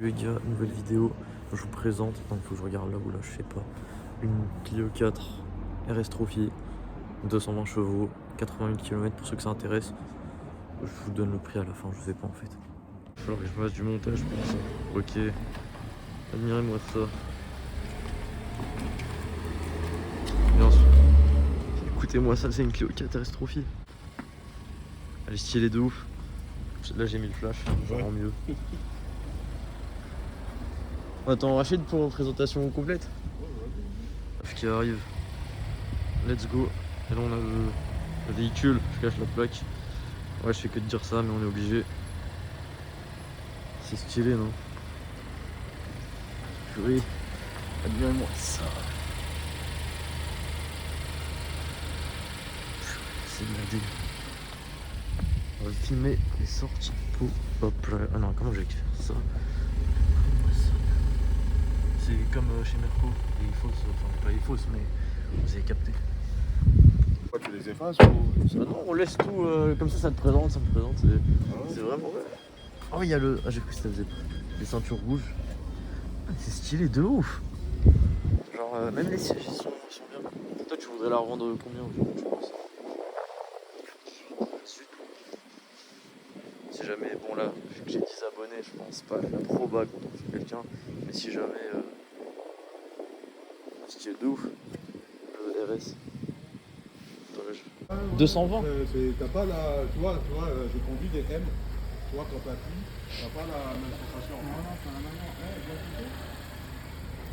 Les gars, nouvelle vidéo, je vous présente, donc faut que je regarde là où là, je sais pas, une Clio 4 RS Trophy, 220 chevaux, 88 km pour ceux que ça intéresse. Je vous donne le prix à la fin, je sais pas en fait. Il va falloir que je fasse du montage pour ça. Ok, admirez-moi ça. Bien sûr. Écoutez-moi ça, c'est une Clio 4 RS Trophy. Elle est stylée de ouf. Là j'ai mis le flash, ça rend mieux. Attends Rachid pour une présentation complète. F qui arrive. Let's go. Et là on a le véhicule, je cache la plaque. Ouais, je fais que de dire ça mais on est obligé. C'est stylé non? Purée. Admirez-moi ça. C'est de la dé. On va filmer les sorties pop là. Ah non, comment j'ai faire ça? C'est comme chez Merco, les fausses, enfin pas les fausses mais vous avez capté. Quoi, tu les effaces ou... Ah non, on laisse tout comme ça te présente, ça me présente, c'est vraiment vrai. Ah oui, il y a le... Ah j'ai cru que ça faisait les ceintures rouges. Ah, c'est stylé de ouf. Genre même les sièges ils sont bien. Toi tu voudrais la revendre combien aujourd'hui tu penses? Si jamais, bon là, vu que j'ai 10 abonnés, je pense pas la proba quand on fait quelqu'un, mais si jamais stylé de ouf, le RS. 220. T'as pas la... Tu vois, je conduis des M. Tu vois, quand t'appuies, t'as pas la même sensation. Non, c'est la même.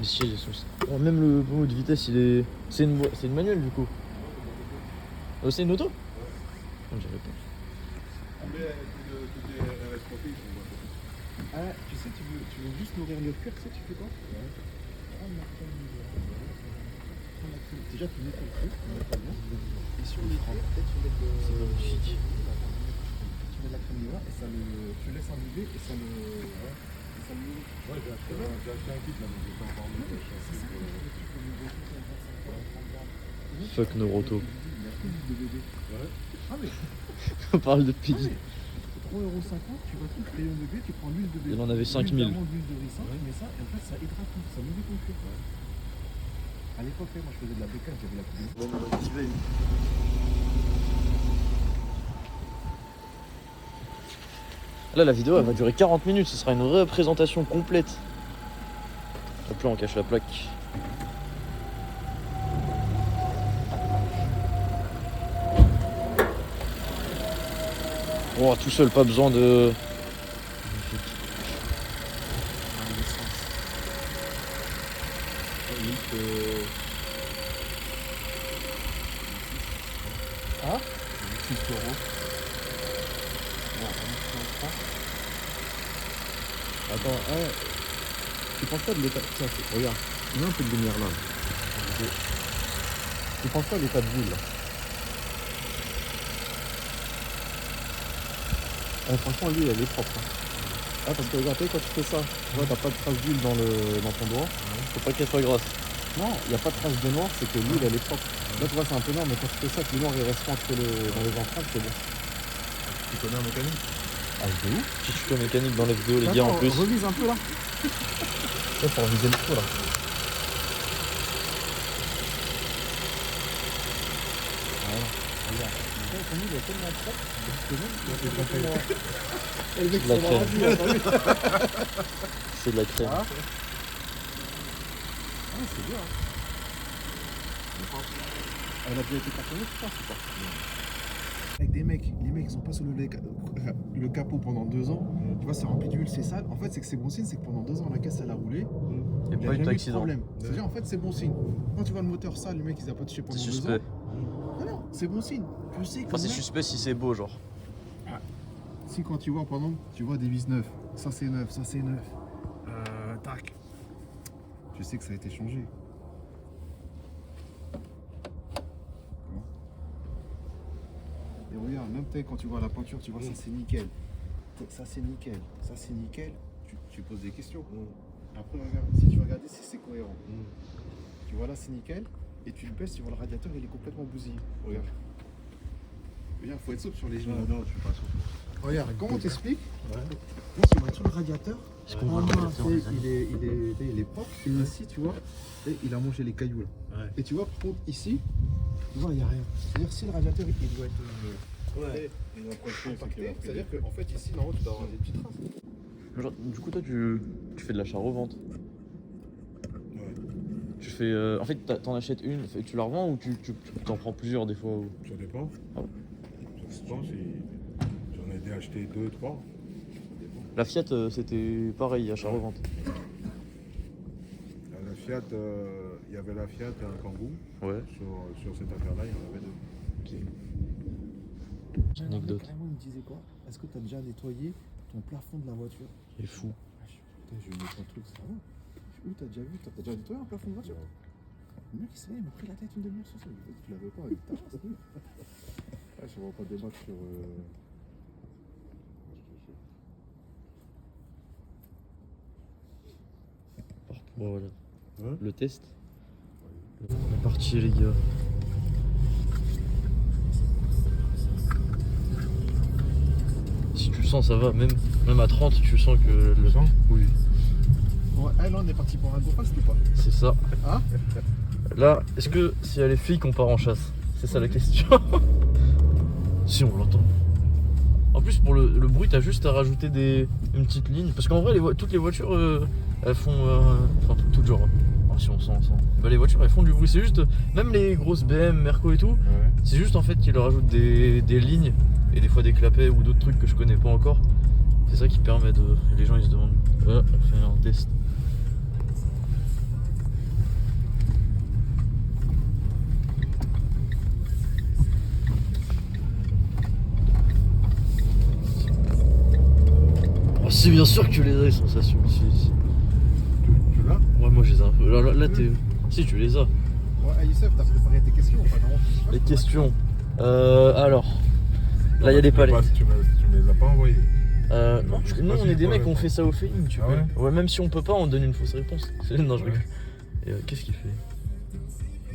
Les sièges ils sont... Oh, même le pommeau de vitesse il est... C'est une manuelle du coup. C'est une auto? Ouais. Non, j'avais pas. Mais toutes les RS Trophy, ils sont bons. Ah, tu sais, tu veux juste nourrir le cuir, tu fais quoi? Ouais. Déjà, tu mets ton truc, et sur les cuirs, peut-être tu mets de... C'est magnifique. Tu mets de la crème noire et ça le... Tu laisses imbiber et ça le... Ouais, j'ai acheté un kit là, mais j'ai pas encore mis. Fuck nos rotos. Il y a plus de bébé. Ouais. Ah mais... On parle de piggy. 3,50€, tu vas tout créer un bébé, tu prends l'huile de bébé. Il en avait 5000. L'huile de ricin, tu mets ça et en fait ça hydrate tout, ça nourrit ton cuir. À l'époque, moi je faisais de la bécane, j'avais la coupe. Là la vidéo elle va durer 40 minutes, ce sera une vraie présentation complète. Hop là on cache la plaque. Oh tout seul, pas besoin de... Ah 6€. Attends, tu penses pas de l'état... Tiens, regarde, il y a un peu de lumière là. Tu penses pas de l'état de ville là? Franchement, lui, elle est propre. Hein. Ah, parce que regarde, quand tu fais ça, tu vois, t'as pas de trace d'huile dans ton doigt. Faut pas qu'elle soit grasse. Non, il n'y a pas de trace de noir, c'est que l'huile, elle est propre. Là, tu vois, c'est un peu noir, mais quand tu fais ça, que le noir, il reste entre dans les empreintes, c'est bon. Tu connais un mécanique? Ah, c'est ouf. Petit tuto mécanique dans la vidéo les gars en plus. Revise un peu là. Ouais, faut reviser le trou là. Voilà, regarde. Ton huile est tellement propre, C'est de la crème. C'est de la crème. Ah, c'est bien. Elle a déjà été cartonnée, tu penses ou pas? Avec des mecs, les mecs ils sont pas sous le capot pendant 2 ans, tu vois, c'est rempli d'huile, c'est sale. En fait, c'est que c'est bon signe, c'est que pendant 2 ans la caisse elle a roulé, Il n'y a pas eu d'accident. C'est-à-dire en fait c'est bon signe. Quand tu vois le moteur sale, le mec il a pas touché pendant C'est 2 ans. suspect. Non, c'est bon signe. Je sais que Enfin c'est suspect si c'est beau genre. si quand tu vois par exemple, tu vois des vis neufs, ça c'est neuf, ça c'est neuf. Tac. Tu sais que ça a été changé. Et regarde, même quand tu vois la peinture, tu vois ça c'est nickel. Ça c'est nickel. Ça c'est nickel. Tu poses des questions. Après regarde, si tu regardes si c'est cohérent. Tu vois là c'est nickel. Et tu le baisses, tu vois le radiateur il est complètement bousillé. Regarde. Regarde, faut être souple sur les genoux. Non, je suis pas sûr. Regarde, comment on t'explique? Là, tu vois tout le radiateur, Est-ce qu'on voit le radiateur, les amis? il est propre. Et ici, tu vois, il a mangé les cailloux là. Ouais. Et tu vois, par contre, ici, tu vois, il n'y a rien. C'est-à-dire, si le radiateur, il doit être. Il a accroché, compacté, c'est-à-dire qu'en fait, ici, normalement, tu dois avoir des petites traces. Genre, du coup, toi, tu fais de l'achat-revente. Ouais. Tu fais. En fait, t'en achètes une, tu la revends ou tu t'en prends plusieurs des fois ou... Ça dépend. Ah ouais. Ça dépend si j'en ai acheté 2, 3. La Fiat, c'était pareil, achat-revente. La Fiat, il y avait la Fiat et un Kangoo. Ouais. Sur cette affaire-là, il y en avait 2. Anecdote. Carrément, il me disait quoi? Est-ce que tu as déjà nettoyé ton plafond de la voiture? Il est fou. Putain, je vais mettre un truc, ça va. Où t'as déjà vu? T'as déjà nettoyé un plafond de voiture? Le mec, il m'a pris la tête une demi-heure sur ça. Tu l'avais pas avec ta race, oui. Je ne vais pas débattre sur. Bon, voilà. Hein? Le test. On est parti, les gars. Si tu le sens, ça va. Même à 30, tu sens que. Tu le sens? Oui. Ouais, là, on est parti pour un go fast ou pas? C'est ça. Hein? Là, est-ce que c'est à les filles qu'on part en chasse? C'est ça la question. Si, on l'entend. En plus, pour le bruit, t'as juste à rajouter une petite ligne. Parce qu'en vrai, toutes les voitures, elles font. Enfin, toutes genre. Alors, si on sent. Bah, les voitures, elles font du bruit. C'est juste. Même les grosses BM, Merco et tout, Ouais. c'est juste en fait qu'ils leur rajoutent des lignes et des fois des clapets ou d'autres trucs que je connais pas encore. C'est ça qui permet de. Les gens ils se demandent. On fait un test. Oh, si, bien sûr que tu les as les sensations. Si. Tu l'as? Ouais, moi je les ai un peu. Là t'es. Si, tu les as. Ouais, Youssef, t'as préparé tes questions ou pas? Non? Les questions. Alors. Là, il y a des palais. Tu me les as pas envoyés. Non, Je sais nous pas on si est des je mecs, pourrais on fait ça au feeling, tu Ah vois. ouais Ouais, même si on peut pas, on donne une fausse réponse. Non, je Ouais. rigole. Et qu'est-ce qu'il fait?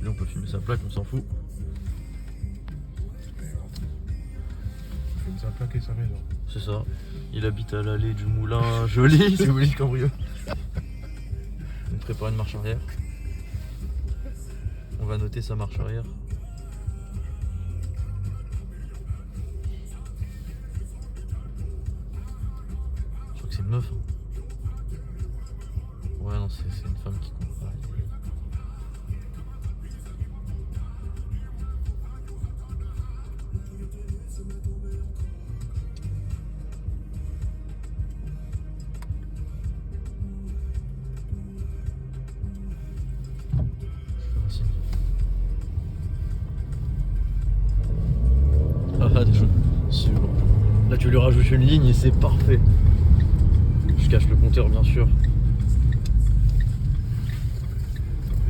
Lui, on peut filmer sa plaque, on s'en fout. Il nous a plaqué sa maison. C'est ça. Il habite à l'allée du Moulin Joli, si vous voulez le cambriole. On prépare une marche arrière. On va noter sa marche arrière. Je crois que c'est une meuf. Hein. Ouais, non, c'est une femme qui compte pas. Merci. Ah, des choses. C'est bon. Là, tu lui rajoutes une ligne et c'est parfait. Je cache le compteur, bien sûr.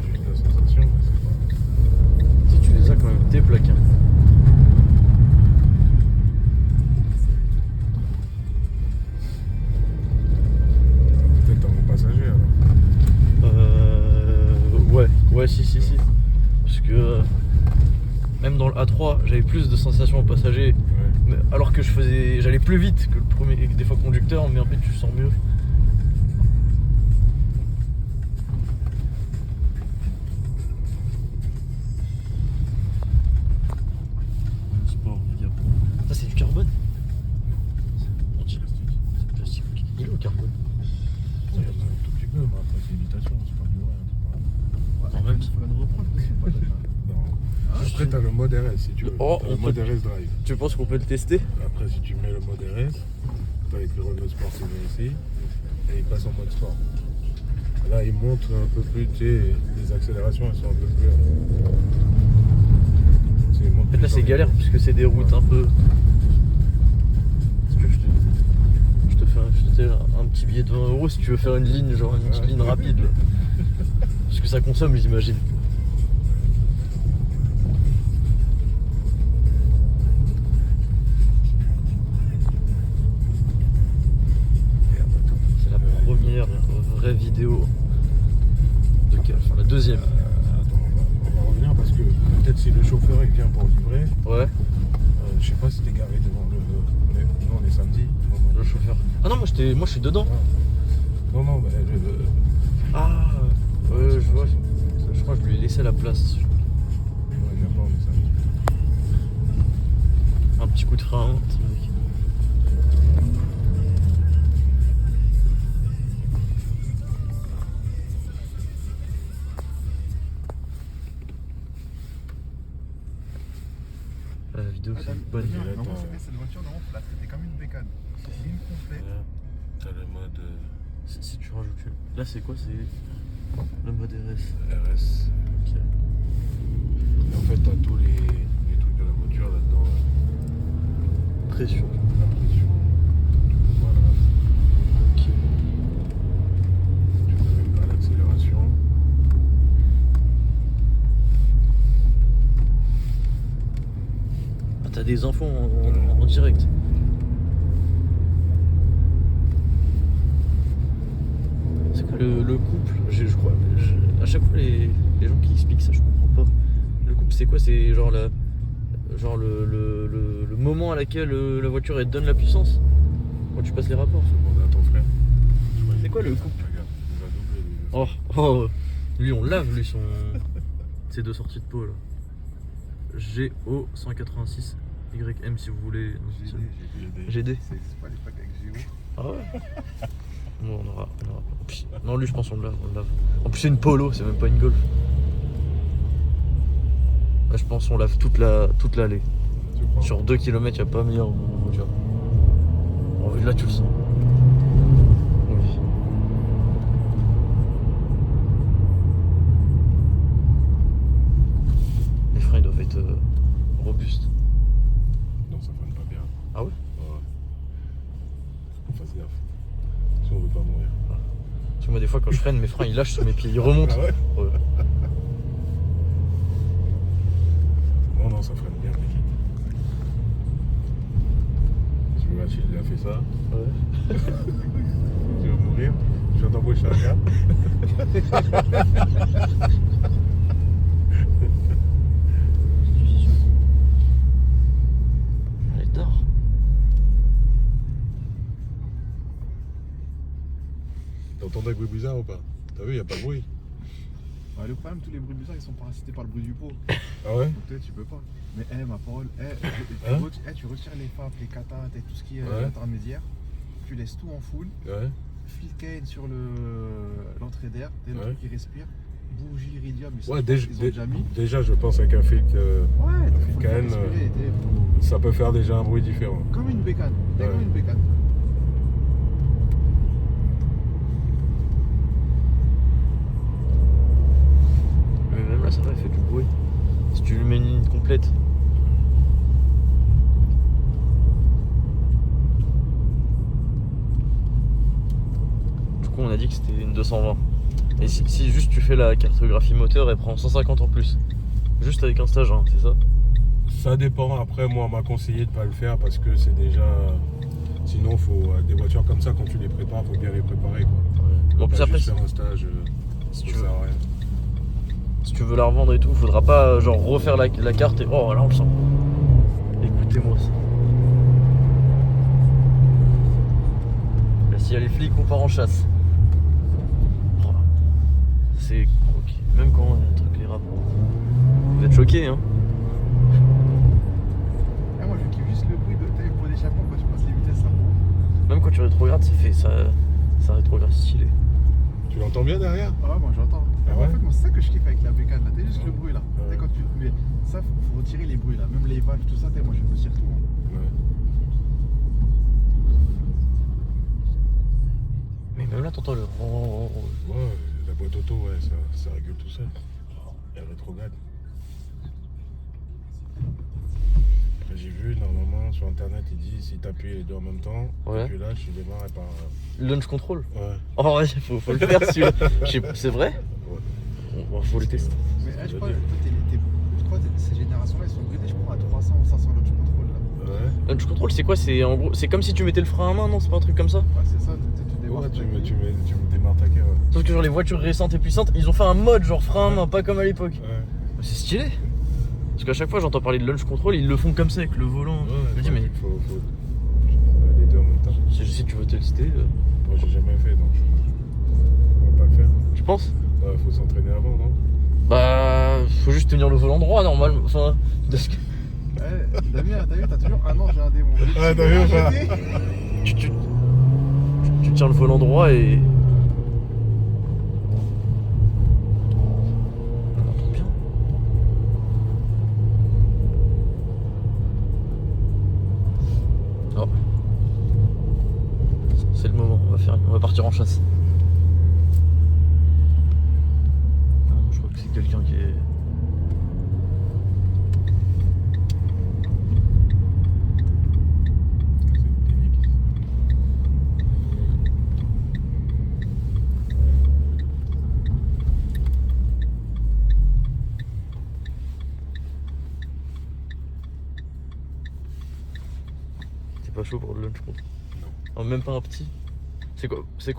C'est juste la sensation, mais c'est pas. Si tu les as quand même, tes plaques. Hein. Peut-être en passager alors. Ouais, si. Parce que même dans le A3, j'avais plus de sensations au passager. Ouais. Alors que j'allais plus vite que le premier, des fois conducteur, mais en fait tu sens mieux. Sport, les gars. Ça c'est du carbone. On dit c'est du plastique. Il est au carbone. Ça, il y a un tout petit peu, mais après c'est imitation, c'est pas du vrai. C'est pas... En même Tu peux nous reprendre dessus ou pas? Non. Après t'as le mode RS si tu veux. Oh, T'as on le mode peut- RS Drive. Tu penses qu'on peut le tester? Après si tu mets le mode RS, t'as écrit Renault Sport CVSI et il passe en mode sport. Là il monte un peu plus, tu sais, les accélérations elles sont un peu plus. En fait là c'est galère puisque c'est des routes un peu. Est-ce que je te fais un petit billet de 20 € si tu veux faire une ligne, genre une petite ligne rapide là. Parce que ça consomme, j'imagine. C'est la première vraie vidéo de enfin la deuxième. Attends, on va revenir parce que peut-être si le chauffeur il vient pour livrer, Ouais, je sais pas si t'es garé devant le. Non, on est samedi. le chauffeur. Ah non, moi je suis dedans. Non, mais Ah ouais, je vois. Je crois que je lui ai laissé la place. ouais, il n'a pas un message. Un petit coup de frein. petit mec. La vidéo c'est bonne. Normalement, cette voiture, non, faut la traiter comme une bécane. Ligne complète. Voilà. T'as le mode Si tu rajoutes une. Là c'est quoi? C'est le mode RS. RS. Ok. Et en fait, t'as tous les trucs de la voiture là-dedans. Pression. La pression. Voilà. Ok. Tu peux même à l'accélération. Ah, t'as des infos en direct. C'est quoi le couple? Je crois. À chaque fois les gens qui expliquent ça, je comprends pas. Le couple c'est quoi? C'est genre le moment à laquelle la voiture elle te donne la puissance quand tu passes les rapports. Faut demander à ton frère. C'est quoi le couple? Regarde, il va doubler lui. Oh, lui on lave lui ses deux sorties de peau là. GO 186 YM si vous voulez. GD. Ça existe pas les packs avec Géo. Ah ouais. Non, on aura. Non, lui je pense on le lave. En plus c'est une Polo, c'est même pas une Golf. Là je pense on lave toute l'allée. Tu crois? Sur 2 km y'a pas meilleur voiture. Oh là tu le sens. Oui. Les freins ils doivent être robustes. Non, ça freine pas bien. Ah ouais? Ouais. Faut qu'on fasse gaffe. Si on veut pas mourir. Parce que moi des fois quand je freine mes freins ils lâchent sur mes pieds, ils remontent. Ah ouais? Ouais. Non, ça freine bien, mec. Tu veux Achille, il a fait ça. Ouais. Tu vas mourir. Je viens d'embaucher un gars. Elle est tard. T'entends des bruits bizarres ou pas? T'as vu, il n'y a pas de bruit. Ouais, le problème, tous les bruits bizarres, ils sont paracités par le bruit du pot. Ah ouais? Donc toi, tu peux pas. Mais ma parole, tu retires les FAP, les katas et tout ce qui est Ouais. intermédiaire. Tu laisses tout en full. Ouais. Fil cane sur l'entrée d'air, le Ouais. truc qui respire. Bougie, iridium, mais ça, Ouais, je pense qu'ils ont déjà mis. déjà, je pense avec un filtre, Ouais, fil faut cane, respirer, ça peut faire déjà un bruit différent. comme une bécane. T'es Ouais. comme une bécane. Mais même là ça va, il fait du bruit. Si tu lui mets une ligne complète. Du coup on a dit que c'était une 220. Et si juste tu fais la cartographie moteur, elle prend 150 en plus. Juste avec un stage 1, c'est ça? Ça dépend. Après, moi, on m'a conseillé de pas le faire parce que c'est déjà. Sinon, faut des voitures comme ça, quand tu les prépares, faut bien les préparer, quoi. Ouais. En plus Pas après, juste faire un stage, si ça tu veux. sert à rien. Si tu veux la revendre et tout, faudra pas genre refaire la carte et oh là on le sent. Écoutez-moi ça. Là s'il y a les flics on part en chasse. Oh, c'est ok. Même quand il y a un truc les rapports. Vous êtes choqués hein? Ah, moi, je kiffe juste le bruit de tes pots d'échappement quand tu passes les vitesses, ça roule. Même quand tu rétrogrades ça rétrograde stylé. Tu l'entends bien derrière? Ah ouais, moi j'entends. Ah En ouais? fait, moi c'est ça que je kiffe avec la bécane là. T'es juste le bruit là. Ouais. T'es quand tu. Mais ça, faut retirer les bruits là. Même les valves, tout ça, moi je retire tout. Hein. Ouais. Mais même là t'entends le Ouais, la boîte auto, ouais, ça régule tout seul. Elle rétrograde. Après, j'ai vu, normalement, sur internet, il dit si t'appuies les deux en même temps, Ouais. tu lâches, tu démarres et par. launch control. Ouais. Oh ouais, faut le faire celui-là. C'est vrai? Faut le tester. Mais Ça je veut crois, dire. je crois que ces générations là, ils sont bridés, je crois, à 300 ou 500 launch control là. Ouais. Launch control c'est quoi? C'est en gros, c'est comme si tu mettais le frein à main, non? C'est pas un truc comme ça? Ouais, c'est ça, tu démarres. Ouais, tu me démarres ta carte. Sauf que genre les voitures récentes et puissantes, ils ont fait un mode genre frein à main, pas comme à l'époque. Ouais. C'est stylé. Parce qu'à chaque fois j'entends parler de launch control, ils le font comme ça avec le volant. Je me dis mais Faut les deux en même temps. si tu veux tester. Moi, j'ai jamais fait donc. penses? Ouais, faut s'entraîner avant, non? Bah, faut juste tenir le volant droit, normal. Enfin, Damien, t'as vu, t'as toujours un ange et un démon. Ah, t'as vu ou pas? tu tiens le volant droit et. On entend bien. Oh. C'est le moment, on va partir en chasse. Ah non, je crois que c'est quelqu'un qui est. C'est pas chaud pour le lunch, je crois. Non. Oh, même pas un petit. C'est quoi? C'est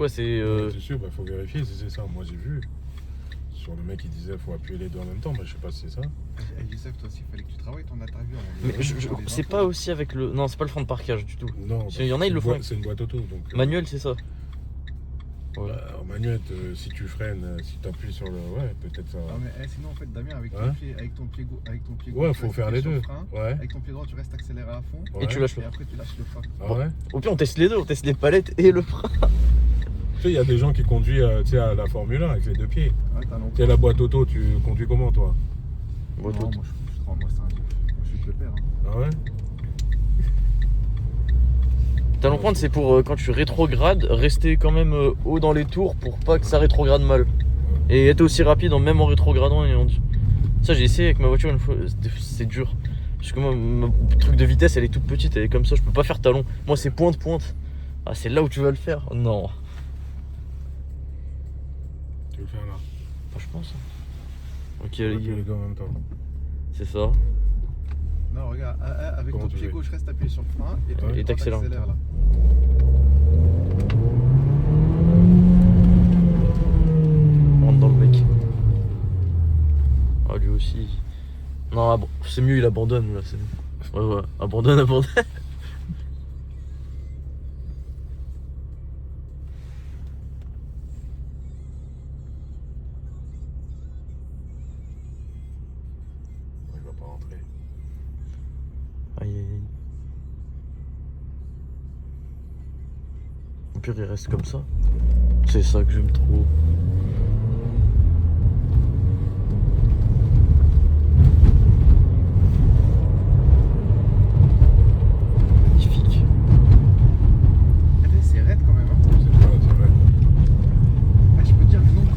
C'est sûr, bah faut vérifier si c'est ça. Moi j'ai vu. Sur le mec il disait faut appuyer les deux en même temps, mais je sais pas si c'est ça. Youssef, toi aussi, il fallait que tu travailles ton interview. Mais c'est pas aussi avec le. Non, c'est pas le frein de parquage du tout. Non, Il y en a, ils le font. C'est une boîte auto. Donc, Manuel, c'est ça. Ouais. En manuel, si tu freines, si tu appuies sur le. Ouais, peut-être ça. Non, mais sinon, en fait, Damien, avec Ouais. ton pied gauche. Ouais, tu faut restes faire appuyé les sur deux. le frein. Ouais. Avec ton pied droit, tu restes accéléré à fond. Et tu lâches Et le. après, tu lâches le frein. Ah ouais. Au pire, on teste les deux, on teste les palettes et le frein. Tu sais, il y a des gens qui conduisent tu sais, à la Formule 1 avec les deux pieds. Ouais, t'as Tu sais, la boîte auto, tu conduis comment toi? Non, moi, moi, c'est un dieu. Moi, je suis le père. Hein. Ah ouais? Talon pointe, c'est pour quand tu rétrogrades, rester quand même haut dans les tours pour pas que ça rétrograde mal. Et être aussi rapide même en rétrogradant. Ça, j'ai essayé avec ma voiture une fois, c'est dur. Parce que moi, mon truc de vitesse, elle est toute petite, elle est comme ça, je peux pas faire talon. Moi, c'est pointe-pointe. Ah, c'est là où tu vas le faire? Non. Tu veux le faire là? Bah, je pense. Ok, Tu les appuies gars, les deux en même temps. c'est ça. Non, regarde, avec Comment ton tu pied fais? gauche, reste appuyé sur le frein et ton Ouais. pied Et droit t'accélères. t'accélères là. On rentre dans le mec. Ah, lui aussi. Non, c'est mieux, il abandonne là. Ouais, abandonne. Il va pas rentrer. Aïe aïe aïe. Au pire, il reste comme ça. C'est ça que j'aime trop. Magnifique. C'est raide quand même. Hein. C'est vrai. Ouais, je peux te dire le nom.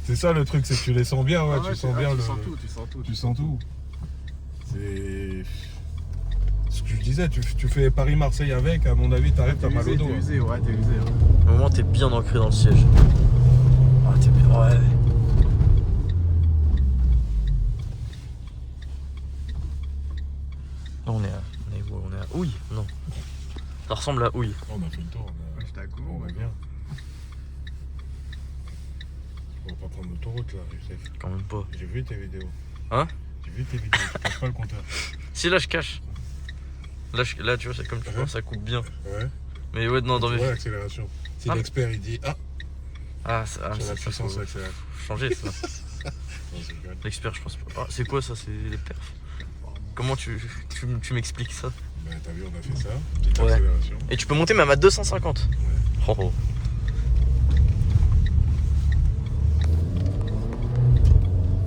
C'est ça le truc, c'est que tu les sens bien, ouais, Ah tu sens bien le. Tu sens tout, tu sens tout. Tu sens tout. C'est. Ce que je disais, tu fais Paris-Marseille avec, à mon avis, t'arrives, t'as mal au dos. T'es usé, ouais, t'es usé. Ouais. Au moment, t'es bien ancré dans le siège. Ah, t'es bien. Ouais. Là, on est où? On est à Houille? Non. Ça ressemble à Houille. On a fait le tour, Ouais, j'étais à Coulon, on ouais. va bien. On va pas prendre l'autoroute là, Youssef. Quand même pas. J'ai vu tes vidéos. Hein? J'ai vu tes vidéos, tu caches pas le compteur. Si, là, je cache. Là, tu vois, c'est comme tu vois, ça coupe bien. Ouais. Mais ouais, non, dans Tu mes. vois l'accélération. Si Ah. l'expert il dit Sur la sur la puissance faut accélère. changer ça. Non, c'est bien. L'expert, je pense pas. Ah, c'est quoi ça? C'est les perfs. Comment tu m'expliques ça? Bah, t'as vu, on a fait ça. Petite Ouais. accélération. Et tu peux monter même à 250. Oh, oh.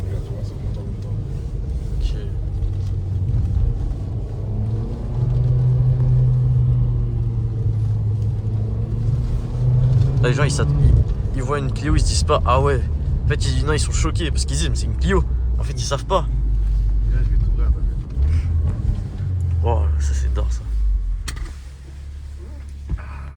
Regarde, tu vois, ça monte en même temps. Ok. Là, les gens ils voient une Clio, ils se disent pas ah ouais. En fait, ils sont choqués parce qu'ils disent mais c'est une Clio. En fait, ils savent pas. Là, je vais t'ouvrir. Oh, ça c'est d'or ça.